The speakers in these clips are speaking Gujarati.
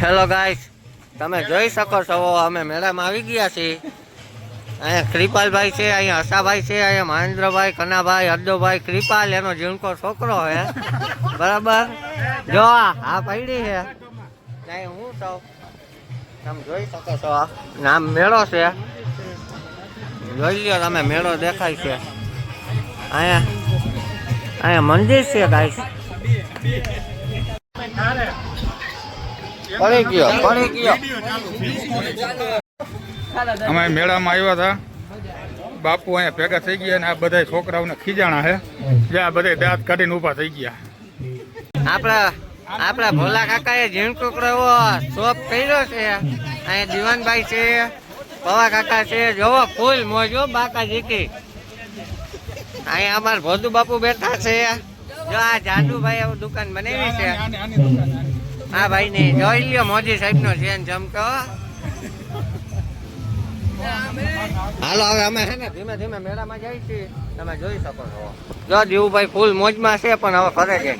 હેલો ગાઈસ, તમે જોઈ શકો છો અમે મેળામાં આવી ગયા છીએ. અહીંયા કૃપાલભાઈ છે, અહીંયા હસાભાઈ છે, અહીંયા મહેન્દ્રભાઈ, કનાભાઈ, હરદોભાઈ, કૃપાલ એનો ઝીણકો છોકરો છે. બરાબર, જો આ પડી છે નહીં હું તો તમે જોઈ શકો છો. નામ મેળો છે, જોઈ લ્યો તમે, મેળો દેખાય છે. અહીંયા મંદિર છે ગાઈસ. પડી ગયો. અમે મેળામાં આવ્યા હતા. બાપુ અહીંયા ભેગા થઈ ગયા અને આ બધા છોકરાઓને ખીજાણા છે. જ્યાં બધા દાંત કાઢીને ઊભા થઈ ગયા. આપણા ભોલા કાકાએ ઝીણકુકડો એવો શોપ કર્યો છે. અહીંયા દીવાનભાઈ છે, પવા કાકા છે, જોવો ફૂલ મોજો બાકા જીકી. અહીંયા અમારા ભોદુ બાપુ બેઠા છે. જો આ જાદુભાઈ એવું દુકાન બનાવી છે. હા ભાઈ ને જોઈ લ્યો મોદી સાહેબ નો ચેન ચમકો. હાલો હવે અમે છે ને ધીમે ધીમે મેળામાં જાય છીએ, તમે જોઈ શકો છો. જો દીવુભાઈ ફૂલ મોજમાં છે પણ હવે ફરે છે.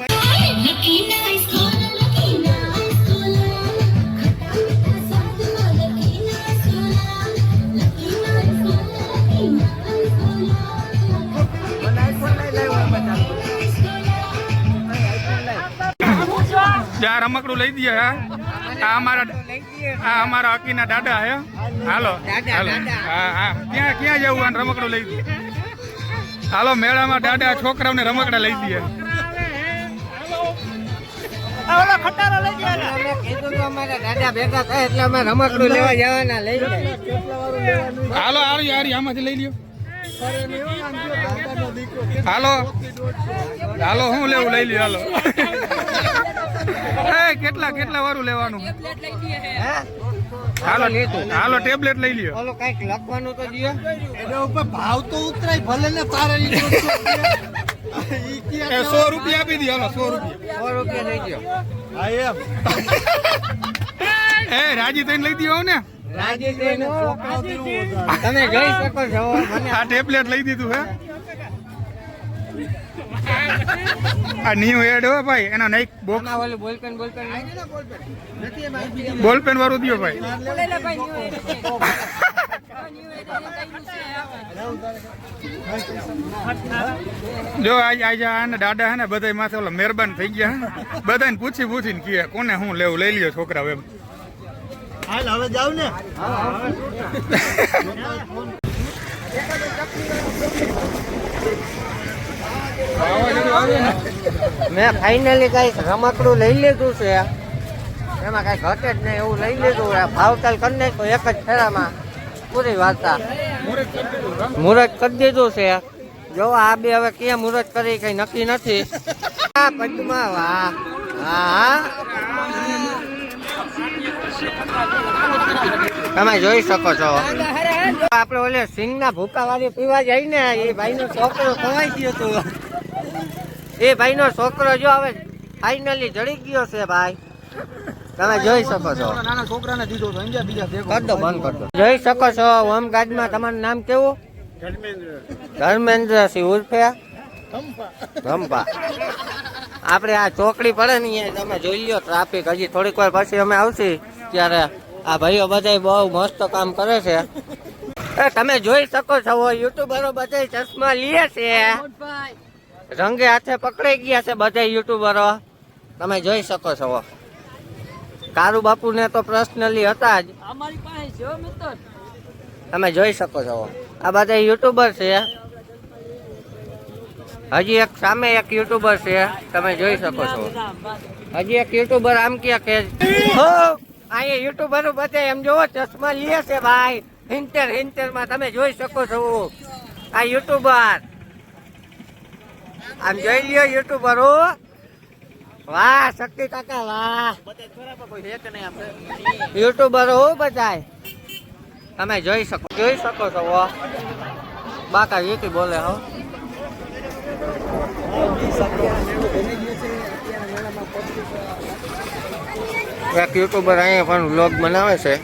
જ્યાં રમકડું લઈ દઈએ. આ અમારા અકીના દાદા હે. હાલો હા ક્યાં જવું આ રમકડું લઈ દઈએ. હાલો મેળામાં દાદા છોકરાઓને રમકડા લઈ દઈએ. હાલો આમાંથી લઈ લ્યો. હાલો હું લેવું લઈ લ્યો. હાલો કેટલા વારું લેવાનું? હાલો ટેબ્લેટ લઈ લ્યો. ઓલો કઈક લખવાનું તો દિયો. એના ઉપર ભાવ તો ઉતરાય ભલે ને તારે 100 રૂપિયા આપી દી. હાલો 100 રૂપિયા લઈ ગયો. હા એમ રાજી થઈને લઈ દો ને. તમે જોઈ શકો છો આ ટેબ્લેટ લઈ દીધું હે. આ ન્યુ એડ હો ભાઈ, એના નહીં બોક્સ બોલપેન વાળું દો ભાઈ. જો આજે આને દાદા હે ને બધા માથે ઓલા મહેરબાન થઈ ગયા. બધાને પૂછીને કહે કોને હું લેવું લઈ લ્યો છોકરા. એમ હાલ હવે જાવ ને. મેં ફાઇનલી કઈક રમકડું લઈ લીધું છે. એમાં કઈ ઘટે જ નહીં એવું લઈ લીધું. ભાવતાલ કરી નાખ્યો એક જ ફેરામાં, પૂરી વાર્તા. મુહૂર્ત કરી દીધું છે. જો આ બે હવે ક્યાં મુહૂર્ત કરી કઈ નક્કી નથી. પદ્મા વાહ હા તમે જોઈ શકો છો. આપડે ઓલે સિંગ ના ભૂકા વાળી પીવા જાય ને, એ ભાઈ નો છોકરો ખવાઈ ગયો હતો. એ ભાઈ નો છોકરો જો હવે ફાઇનલી જડી ગયો છે ભાઈ. તમે જોઈ શકો છો. નાના છોકરાને દીધો તો બીજા કર દો, બંધ કર દો. જોઈ શકો છો હોમગાર્ડમાં તમારું નામ કેવું? ધર્મેન્દ્રસિંહ ઉર્ફે રંપા. આપણે આ ચોકડી પડે ને તમે જોઈ લો ટ્રાફિક. હજી થોડીક વાર પછી અમે આવશી ત્યારે આ ભાઈઓ બધા બહુ મસ્ત કામ કરે છે. તમે જોઈ શકો છો યુટ્યુબરો બધા ચશ્મા લે છે. રંગે હાથે પકડાઈ ગયા છે બધા યુટ્યુબરો. તમે જોઈ શકો છો. કારુ બાપુ ને તો પર્સનલી હતા જ. તમે જોઈ શકો છો આ બધા યુટ્યુબર છે. હજી એક સામે એક યુટ્યુબર છે, તમે જોઈ શકો છો. હજી એક યુટ્યુબર આમ ક્યાં કે અહીંયા યુટ્યુબર બધા એમ જોવો ચશ્મા લે છે ભાઈ. હિન્ટર માં તમે જોઈ શકો છો આ યુટ્યુબર. આમ જોઈ લ્યો યુટ્યુબરો. વાહ શક્તિ કાકા વાહ. યુટ્યુબરો બધા તમે જોઈ શકો છો. બાકા વીટી બોલે હો. એક યુટ્યુબર અહીંયા પણ વ્લોગ બનાવે છે.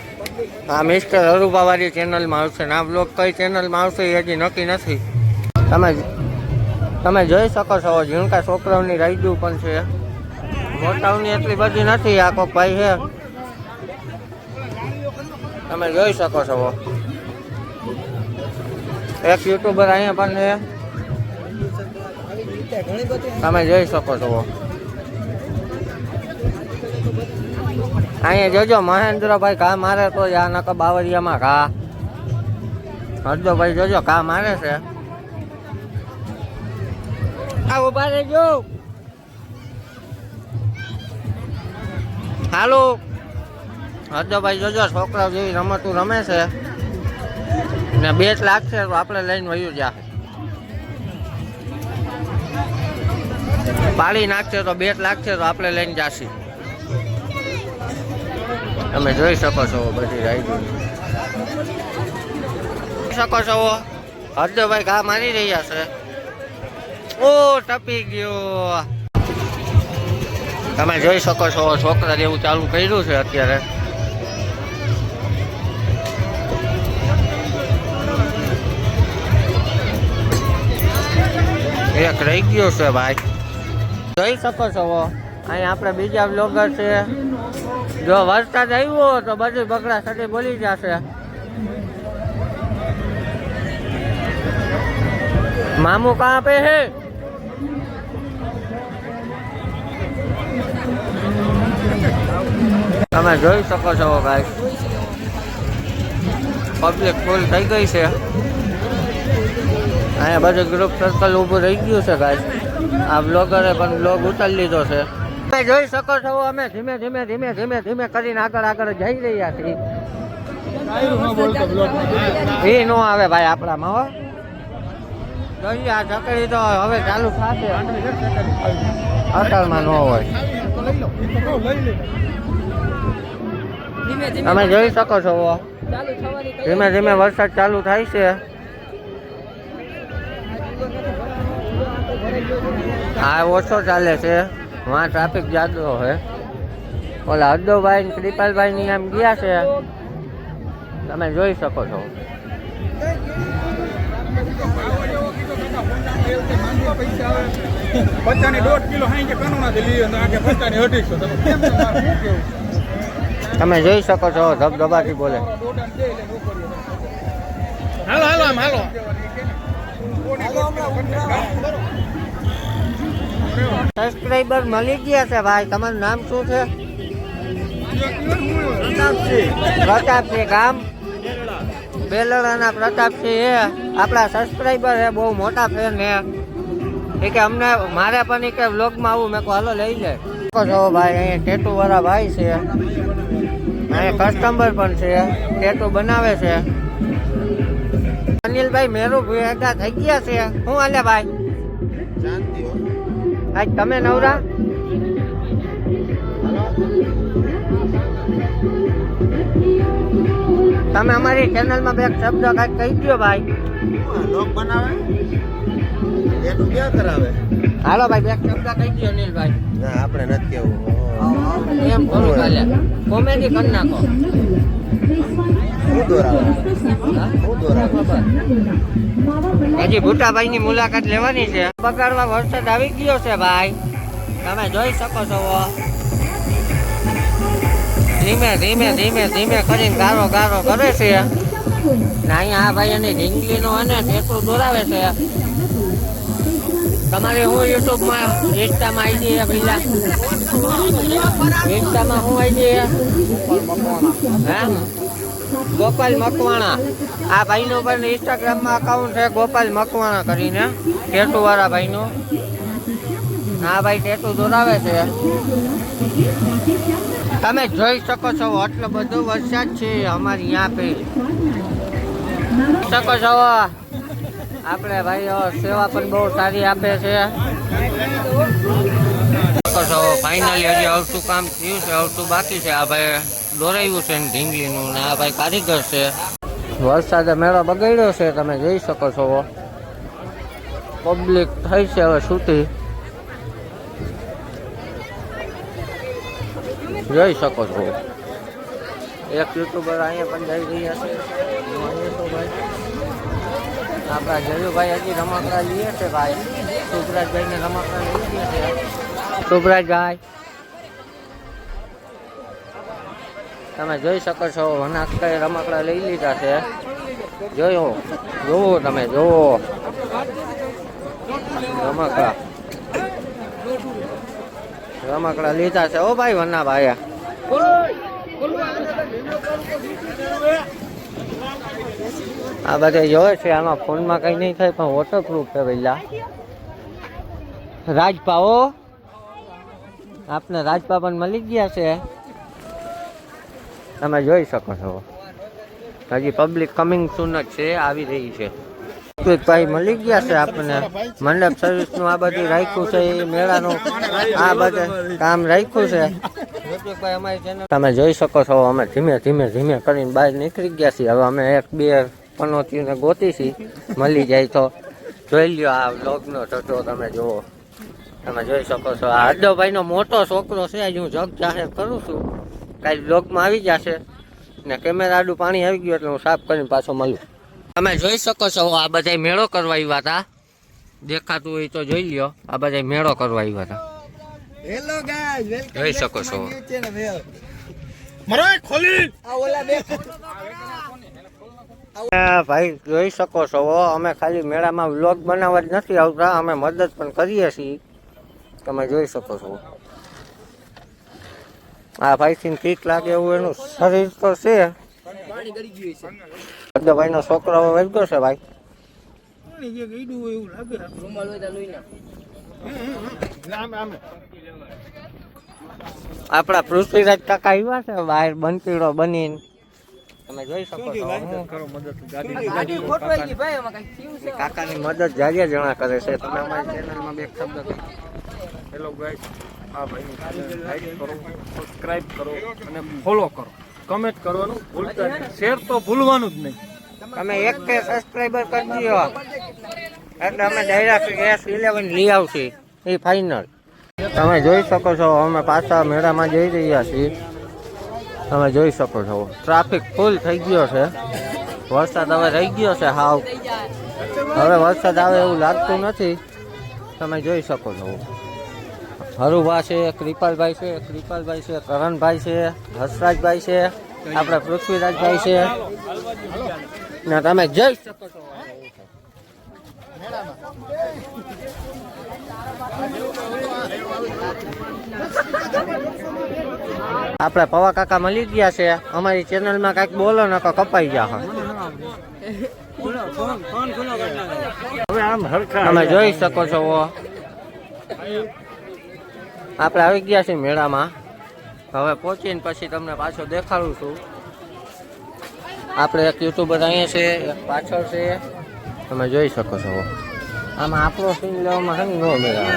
આ મિસ્ટર હરુભાવાળી ચેનલમાં આવશે ને આ વ્લોગ કઈ ચેનલમાં આવશે એ હજી નક્કી નથી. તમે જોઈ શકો છો ઝીણકા છોકરાઓની રાઈડું પણ છે. મોટાઓની એટલી બધી નથી. આ કોક ભાઈ છે તમે જોઈ શકો છો એક યુટ્યુબર અહીંયા પણ છે તમે જોઈ શકો છો અહીંયા જોજો મહેન્દ્રભાઈ ઘા મારે તો આ નક બાવરિયામાં ઘા હરદોભાઈ જોજો ઘા મારે છે આ ઉભા રહેજો હાલો હરદોભાઈ જોજો છોકરાઓ જેવી રમતું રમે છે ને બેટ લાગશે તો આપણે લઈને વયું જા પાડી નાખશે તો બેટ લાગશે તો આપણે લઈને જાશી તમે જોઈ શકો છો બધી રાઈડ શકો છો હરદોભાઈ ઘા મારી રહ્યા છે ઓ ટપી ગયો તમે જોઈ શકો છો છોકરા જેવું ચાલુ કર્યું છે અત્યારે એક રહી ગયો છે ભાઈ જોઈ શકો છો અહીંયા આપણે બીજા બ્લોગર છે જો વરસાદ આવ્યો તો બધી બગડા સાથે બોલી જશે મામू कहाँ पे है તમે જોઈ શકો છો ગાઈસ પબ્લિક ફૂલ થઈ ગઈ છે અહીંયા બધું ગ્રુપ સર્કલ ઊભું રહી ગયું છે ગાઈસ આ બ્લોગરે પણ બ્લોગ ઉતારી લીધો છે તમે જોઈ શકો છો અમે ધીમે ધીમે ધીમે ધીમે ધીમે કરીને આગળ જઈ રહ્યા છીએ એ નો આવે ભાઈ આપણામાં હો જોઈએ આ ચકડી તો હવે ચાલુ થશે અટલમાં ન હોય તમે જોઈ શકો છો ધીમે ધીમે વરસાદ ચાલુ થાય છે આ ઓછો ચાલે છે વहाँ ટ્રાફિક જાદો છે ઓલા હરદોભાઈ ને કૃપાલભાઈ ની આમ ગયા છે તમે જોઈ શકો છો બચ્ચાની 1.5 કિલો હાઈ કે કનુણાથી લઈ અને આગે બચ્ચાની 250 તમે કેમ તમારું શું કેવું તમે જોઈ શકો છો ધબધબાથી બોલે હાલો હાલો આમ હાલો સબસ્ક્રાઇબર મળી ગયા છે ભાઈ તમારું નામ શું છે પ્રતાપસિંહ ગામ બેલડાના પ્રતાપસિંહ એ આપણા સબસ્ક્રાઇબર છે બહુ મોટા ફેન છે કે અમને મારે પણ કે વ્લોગમાં આવું મેં કહું હાલો લઈ લે છો ભાઈ અહીંયા ટેટુ વાળા ભાઈ છે અહીંયા કસ્ટમર પણ છે ટેટુ બનાવે છે અનિલભાઈ મેરુ ભેગા થઈ ગયા છે શું હાલે ભાઈ આજ તમે નવરા તમે અમારી ચેનલમાં બે શબ્દ કાંઈક કહી દો ભાઈ લોક બનાવે એનું ક્યાં કરાવે હાલો ભાઈ બે શબ્દ કહી દો અનિલભાઈ ના આપણે નથી કેવું એમ થોડું ચાલે કોમેડી કરી નાખો હું દોરાવે હજી ભૂટાભાઈ ની મુલાકાત લેવાની છે બગાડવા વરસાદ આવી ગયો છે ભાઈ તમે જોઈ શકો છો ધીમે ધીમે ધીમે ધીમે કરીને ગારો ગારો કરે છે ને અહીંયા આ ભાઈ એની ઢીંગલીનો અને ટેટુ દોરાવે છે તમારે હું યુટ્યુબમાં ઇન્સ્ટામાં આવી જઈએ પેલા ઇન્સ્ટામાં શું આવી જઈએ હે ગોપાલ મકવાણા આ ભાઈનું પણ ઇન્સ્ટાગ્રામમાં અકાઉન્ટ છે ગોપાલ મકવાણા કરીને ટેટુ વાળા ભાઈનું આ ભાઈ ટેટુ દોરાવે છે તમે જોઈ શકો છો આટલો બધો વરસાદ છે અમારી यहाँ पे શકો છો આપણે ભાઈ સેવા પણ બહુ સારી આપે છે શકો છો ફાઇનલી હજી અવતું કામ થયું છે અવતું બાકી છે આ ભાઈ દોરાયું છે ને ઢીંગલીનું ને આ ભાઈ કારીગર છે વરસાદે મેળો બગાડ્યો છે તમે જોઈ શકો છો પબ્લિક થઈ છે હવે છૂટી જોઈ શકો છો એક યુટ્યુબર અહીંયા પણ જઈ રહ્યા છે આપણા જયુભાઈ હજી રમકડા લઈએ છે ભાઈ શુભરાજભાઈ ને રમકડા લઈ ગયા છે શુભરાજભાઈ તમે જોઈ શકો છો વનાકડા રમકડા લઈ લીધા છે. જોયું જોવો તમે જોવો રમકડા લીધા છે. ઓ ભાઈ વના ભાઈ આ બધા જોવે છે. આમાં ફોનમાં કઈ નહીં થાય પણ વોટરપ્રૂફ છે પેલા. રાજપાઓ આપને રાજપા પણ મળી ગયા છે. તમે જોઈ શકો છો હજી પબ્લિક કમિંગ સૂન જ છે, આવી રહી છે. ભાઈ મળી ગયા છે આપણને. મંડપ સર્વિસ નું આ બધું રાખ્યું છે, એ મેળાનું આ બધું કામ રાખ્યું છે. તમે જોઈ શકો છો અમે ધીમે ધીમે ધીમે કરીને બહાર નીકળી ગયા છીએ. હવે અમે 1-2 પનોતીને ગોતી છીએ, મળી જાય તો જોઈ લ્યો. આ બ્લોગનો ચર્ચો તમે જુઓ. તમે જોઈ શકો છો આ હરદોભાઈનો મોટો છોકરો છે. આજે હું જગ જાહેર કરું છું, કાલે બ્લોગમાં આવી જશે ને. કેમેરા આડું પાણી આવી ગયું એટલે હું સાફ કરીને પાછો મળું. તમે જોઈ શકો છો આ બધા મેળો કરવા આવ્યા હતા. દેખાતું હોય તો જોઈ લ્યો. આ બધા મેળો કરવા આવ્યા હતા. Hello guys, welcome. જોઈ શકો છો ભાઈ જોઈ શકો છો. અમે ખાલી મેળામાં વ્લોગ બનાવવા જ નથી આવતા, અમે મદદ પણ કરીએ છીએ. તમે જોઈ શકો છો આ ભાઈથી ઠીક લાગે એવું એનું શરીર તો છે. ભાઈ નો છોકરો વળગ્યો છે ભાઈ. આપડા પૃથ્વીરાજ કાકા આવ્યા છે બહાર બંકીડો બનીને. તમે જોઈ શકો છો કાકાની મદદ જાજા જણા કરે છે. તમે અમારી ચેનલમાં બે શબ્દ હેલો ગાઈસ, આ ભાઈની ચેનલ લાઈક કરો, સબસ્ક્રાઇબ કરો અને ફોલો કરો. કમેન્ટ કરવાનું ભૂલતા નહીં, શેર તો ભૂલવાનું જ નહીં. તમે 1K સબસ્ક્રાઇબર કરી દો એટલે અમે ડાયરેક્ટ S11 લઈ આવશે, એ ફાઇનલ. તમે જોઈ શકો છો અમે પાછા મેળામાં જઈ રહ્યા છીએ. તમે જોઈ શકો છો ટ્રાફિક ફૂલ થઈ ગયો છે. વરસાદ હવે રહી ગયો છે હાવ. હવે વરસાદ આવે એવું લાગતું નથી. તમે જોઈ શકો છો હરુભા છે, કૃપાલભાઈ છે, કરણભાઈ છે, હર્ષરાજભાઈ છે, આપણા પૃથ્વીરાજભાઈ છે ને તમે જોઈ શકો છો. આપણે પવા કાકા મળી ગયા છે. અમારી ચેનલમાં કઈક બોલો ને કપાઈ ગયા. તમે જોઈ શકો છો આપણે આવી ગયા છીએ મેળામાં. હવે પહોંચીને પછી તમને પાછો દેખાડું છું. આપણે એક યુટ્યુબર અહીંયા છે, એક પાછળ છે. તમે જોઈ શકો છો આમાં આપણો સીન લેવામાં હંગ ન મેળા.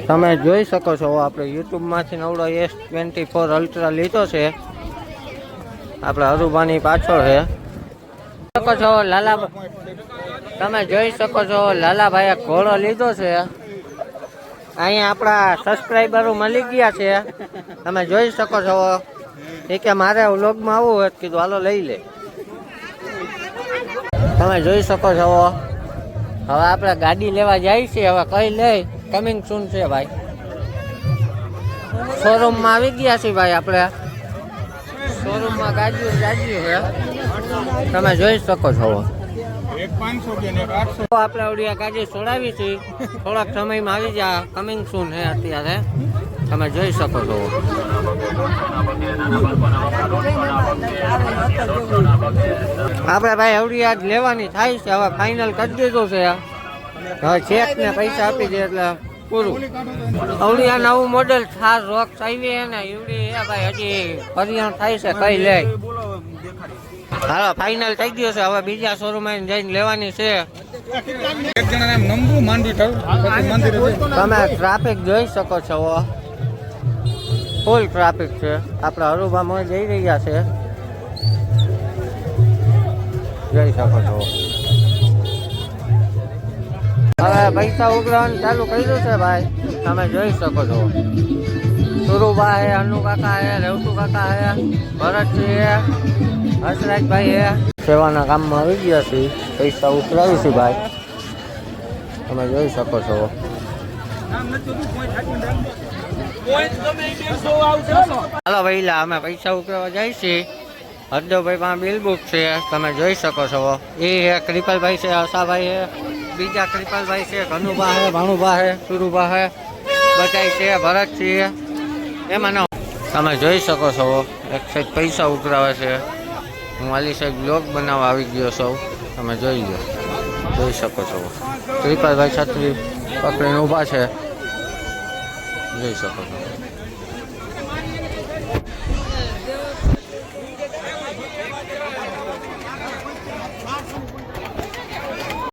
તમે જોઈ શકો છો આપણે યુટ્યુબમાંથી નવડો S24 અલ્ટ્રા લીધો છે. આપણે હરુભાની પાછળ છે. શકો છો લાલા, તમે જોઈ શકો છો લાલાભાઈએ ઘોડો લીધો છે. અહીંયા આપણા સબસ્ક્રાઈબરો મળી ગયા છે. તમે જોઈ શકો છો એ કે મારે વ્લોગમાં આવવું હોય કીધું હાલો લઈ લે. તમે જોઈ શકો છો હવે આપણે ગાડી લેવા જાય છે. હવે કઈ લઈ કમિંગ સૂન છે ભાઈ. શોરૂમમાં આવી ગયા છીએ ભાઈ. આપણે શોરૂમમાં ગાડીઓ છે. તમે જોઈ શકો છો આપણે ઓડિયા ગાડી છોડાવી છે. થોડાક સમયમાં આવી જા. કમિંગ સૂન છે અત્યારે. તમે જોઈ શકો છો આપણે ભાઈ ઓડિયા લેવાની થાય છે. હવે ફાઇનલ કરી દીધું છે. હવે ચેક ને પૈસા આપી દે એટલે પૂરું. અવડિયા નવું મોડેલ થાર રોક્સ આવી હે ને એવડી હે ભાઈ. હજી પરિણામ થાય છે કઈ લે. હાલો ફાઇનલ થઈ ગયો છે. હવે બીજા શોરૂમ જઈને લેવાની છે. તમે ટ્રાફિક જોઈ શકો છો ફૂલ ટ્રાફિક છે. આપણે હરુભામાં જઈ રહ્યા છે. જોઈ શકો છો હવે પૈસા ઉઘરાવાનું ચાલુ કર્યું છે ભાઈ. તમે જોઈ શકો છો સુરુભા હે, અનુ કાકા હે, રેવતુ કાકા હે, ભરત છે, હર્ષરાજભાઈ હે. સેવાના કામમાં આવી ગયા છે. પૈસા ઉઘરાવીશું ભાઈ. તમે જોઈ શકો છો હાલો ભાઈ લા અમે પૈસા ઉકેલવા જાય છીએ હરદોભાઈ પાસે બિલ બુક છે તમે જોઈ શકો છો એ હે કૃપાલભાઈ છે આશાભાઈ છે બીજા કૃપાલભાઈ છે ઘનુભા છે ભાણુભા છે સુરુભા છે બધાય છે ભરત છે એમાં ન તમે જોઈ શકો છો એક સાઈડ પૈસા ઉઘરાવે છે હું આલી સાઈડ બ્લોગ બનાવવા આવી ગયો છું તમે જોઈ લો જોઈ શકો છો કૃપાલભાઈ છત્રી પકડીને ઊભા છે જોઈ શકો છો